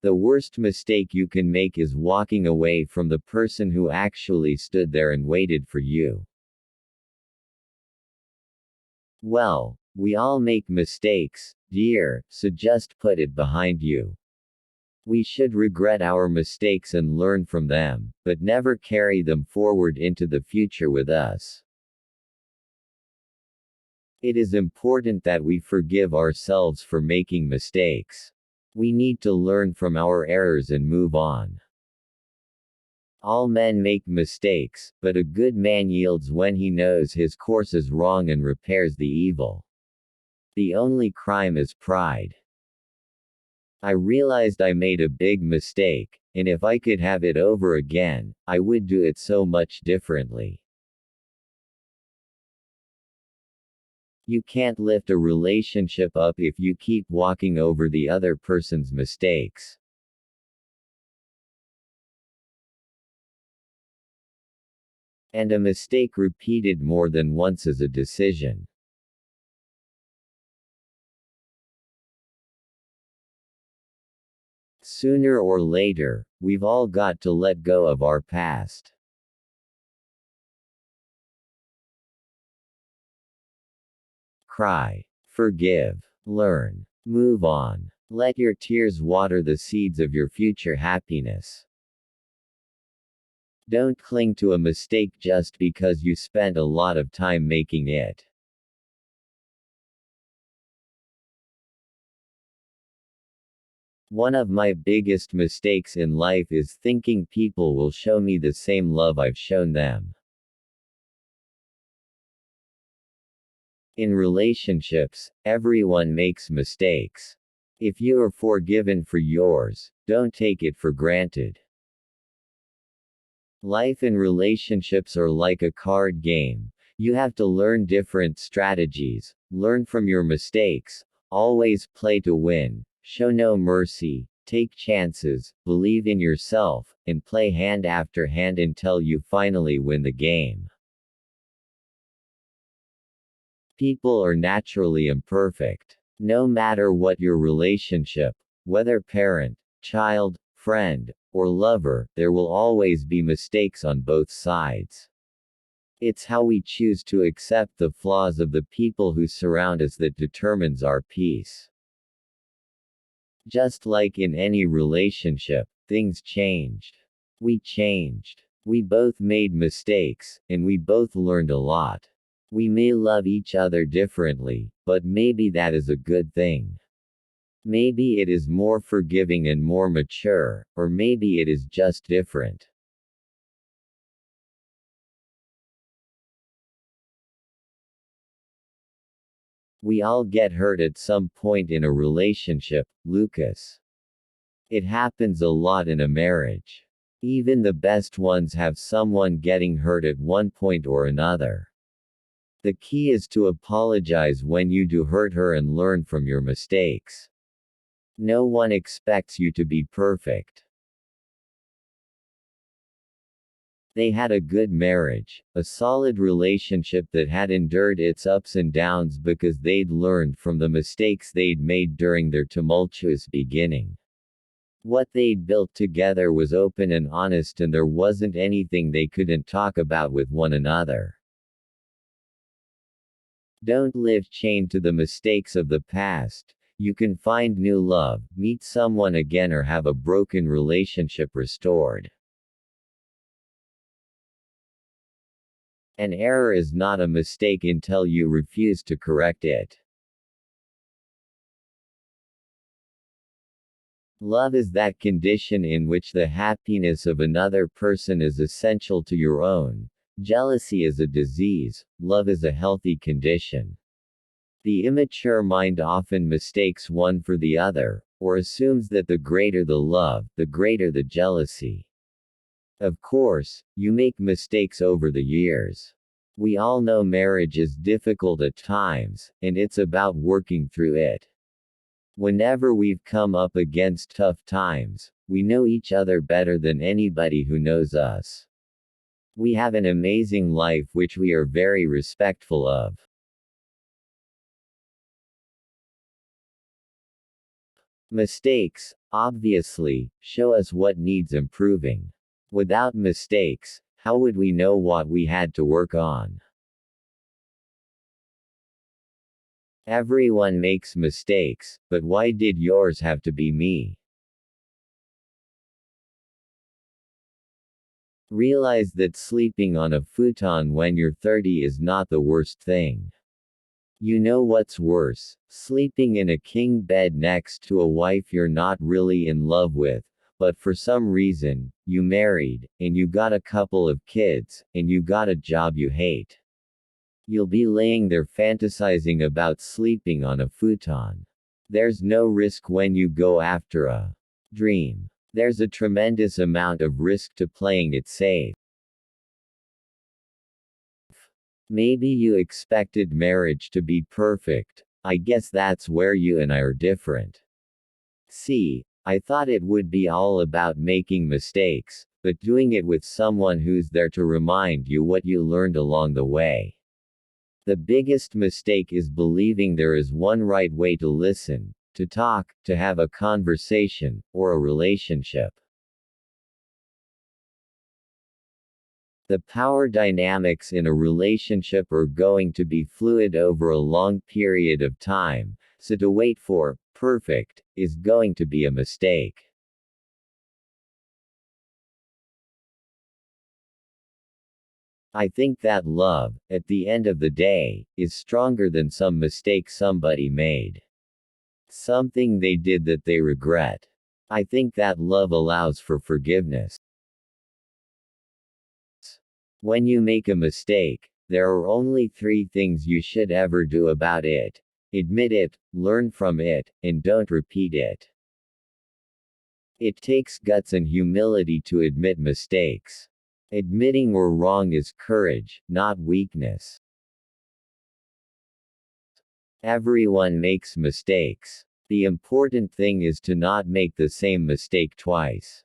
The worst mistake you can make is walking away from the person who actually stood there and waited for you. Well, we all make mistakes, dear, so just put it behind you. We should regret our mistakes and learn from them, but never carry them forward into the future with us. It is important that we forgive ourselves for making mistakes. We need to learn from our errors and move on. All men make mistakes, but a good man yields when he knows his course is wrong and repairs the evil. The only crime is pride. I realized I made a big mistake, and if I could have it over again, I would do it so much differently. You can't lift a relationship up if you keep walking over the other person's mistakes. And a mistake repeated more than once is a decision. Sooner or later, we've all got to let go of our past. Cry. Forgive. Learn. Move on. Let your tears water the seeds of your future happiness. Don't cling to a mistake just because you spent a lot of time making it. One of my biggest mistakes in life is thinking people will show me the same love I've shown them. In relationships, everyone makes mistakes. If you are forgiven for yours, don't take it for granted. Life and relationships are like a card game. You have to learn different strategies, learn from your mistakes, always play to win, show no mercy, take chances, believe in yourself, and play hand after hand until you finally win the game. People are naturally imperfect. No matter what your relationship, whether parent, child, friend, or lover, there will always be mistakes on both sides. It's how we choose to accept the flaws of the people who surround us that determines our peace. Just like in any relationship, things changed. We changed. We both made mistakes, and we both learned a lot. We may love each other differently, but maybe that is a good thing. Maybe it is more forgiving and more mature, or maybe it is just different. We all get hurt at some point in a relationship, Lucas. It happens a lot in a marriage. Even the best ones have someone getting hurt at one point or another. The key is to apologize when you do hurt her and learn from your mistakes. No one expects you to be perfect. They had a good marriage, a solid relationship that had endured its ups and downs because they'd learned from the mistakes they'd made during their tumultuous beginning. What they'd built together was open and honest, and there wasn't anything they couldn't talk about with one another. Don't live chained to the mistakes of the past. You can find new love, meet someone again, or have a broken relationship restored. An error is not a mistake until you refuse to correct it. Love is that condition in which the happiness of another person is essential to your own. Jealousy is a disease, love is a healthy condition. The immature mind often mistakes one for the other, or assumes that the greater the love, the greater the jealousy. Of course, you make mistakes over the years. We all know marriage is difficult at times, and it's about working through it. Whenever we've come up against tough times, we know each other better than anybody who knows us. We have an amazing life which we are very respectful of. Mistakes, obviously, show us what needs improving. Without mistakes, how would we know what we had to work on? Everyone makes mistakes, but why did yours have to be me? Realize that sleeping on a futon when you're 30 is not the worst thing. You know what's worse? Sleeping in a king bed next to a wife you're not really in love with, but for some reason, you married, and you got a couple of kids, and you got a job you hate. You'll be laying there fantasizing about sleeping on a futon. There's no risk when you go after a dream. There's a tremendous amount of risk to playing it safe. Maybe you expected marriage to be perfect. I guess that's where you and I are different. See, I thought it would be all about making mistakes, but doing it with someone who's there to remind you what you learned along the way. The biggest mistake is believing there is one right way to listen, to talk, to have a conversation, or a relationship. The power dynamics in a relationship are going to be fluid over a long period of time, so to wait for perfect is going to be a mistake. I think that love, at the end of the day, is stronger than some mistake somebody made. Something they did that they regret. I think that love allows for forgiveness. When you make a mistake, there are only three things you should ever do about it: admit it, learn from it, and don't repeat it. It takes guts and humility to admit mistakes. Admitting we're wrong is courage, not weakness. Everyone makes mistakes. The important thing is to not make the same mistake twice.